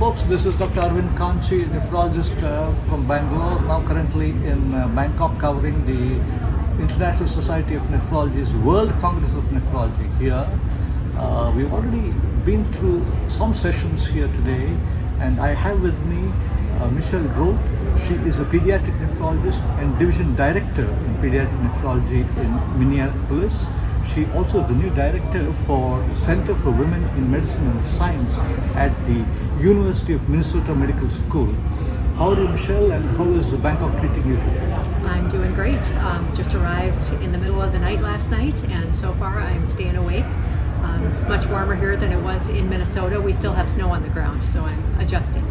folks, this is Dr. Arvind Kanchi, nephrologist from Bangalore, now currently in Bangkok covering the International Society of Nephrology's World Congress of Nephrology here. We've already been through some sessions here today, and I have with me Michelle Rheault. She is a pediatric nephrologist and division director in pediatric nephrology in Minneapolis. She also is the new director for the Center for Women in Medicine and Science at the University of Minnesota Medical School. How are you, Michelle, and how is Bangkok treating you today? I'm doing great. Just arrived in the middle of the night last night, and so far I'm staying awake. It's much warmer here than it was in Minnesota. We still have snow on the ground, so I'm adjusting.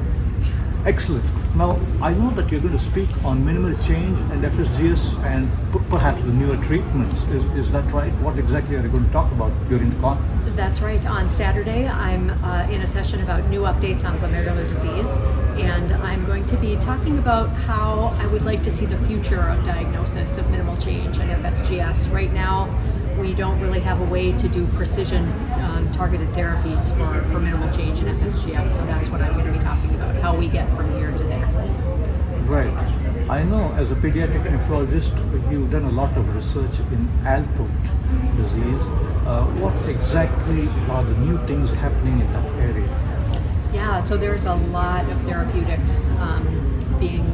Excellent. Now, I know that you're going to speak on minimal change and FSGS and perhaps the newer treatments. Is that right? What exactly are you going to talk about during the conference? That's right. On Saturday, I'm in a session about new updates on glomerular disease, and I'm going to be talking about how I would like to see the future of diagnosis of minimal change and FSGS. Right now, we don't really have a way to do precision targeted therapies for minimal change in FSGS, so that's what I'm going to be talking about, how we get from here to there. Right. I know as a pediatric nephrologist, you've done a lot of research in Alport disease. What exactly are the new things happening in that area? Yeah, so there's a lot of therapeutics being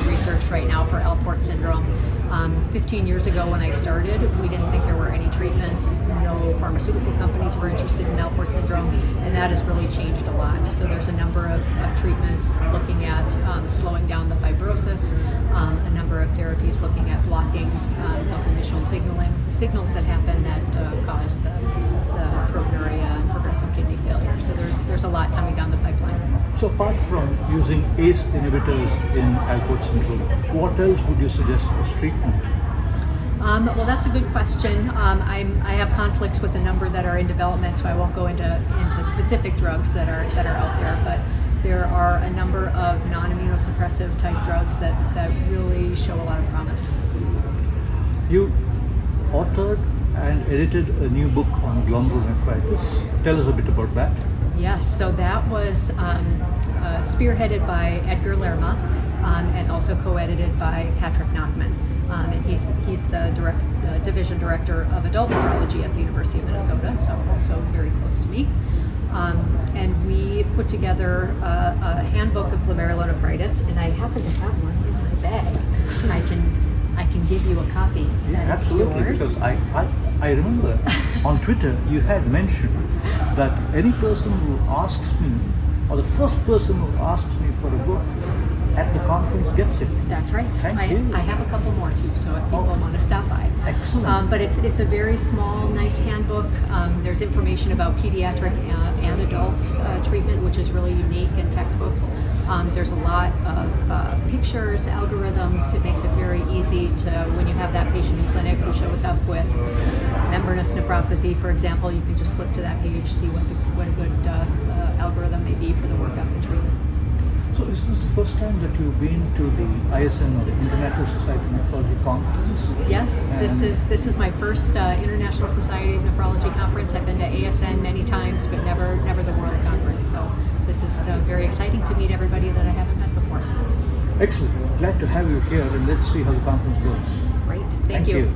researched right now for Alport syndrome. 15 years ago when I started, we didn't think there were any treatments. No pharmaceutical companies were interested in Alport syndrome, and that has really changed a lot. So there's a number of treatments looking at slowing down the fibrosis, a number of therapies looking at blocking those initial signals that happen that cause the proteinuria and progressive kidney failure. So there's a lot coming down the pipeline. So apart from using ACE inhibitors in Alport syndrome, what else would you suggest as treatment? Well, that's a good question. I have conflicts with a number that are in development, so I won't go into specific drugs that are out there, but there are a number of non-immunosuppressive type drugs that really show a lot of promise. You authored and edited a new book on glomerulonephritis. Tell us a bit about that. Yes, so that was spearheaded by Edgar Lerma and also co-edited by Patrick Nachman. And he's the division director of adult nephrology at the University of Minnesota, so also very close to me. And we put together a handbook of glomerulonephritis, and I happen to have one in my bag. I can give you a copy. Yeah, absolutely, yours. because I remember on Twitter you had mentioned that any person who asks me, or the first person who asks me for a book at the conference gets it. That's right. Thank you. I have a couple more too, so if people want to stop by. Excellent. But it's a very small, nice handbook. There's information about pediatric and adult treatment, which is really unique in textbooks. There's a lot of pictures, algorithms. It makes it very easy to, when you have that patient in clinic who shows up with membranous nephropathy, for example, you can just flip to that page, see what a good algorithm may be for the workup and treatment. So is this the first time that you've been to the ISN, or the International Society of Nephrology conference? Yes, this is my first International Society of Nephrology conference. I've been to ASN many times, but never the World Congress. So this is very exciting to meet everybody that I haven't met before. Excellent. Glad to have you here, and let's see how the conference goes. Great. Thank you.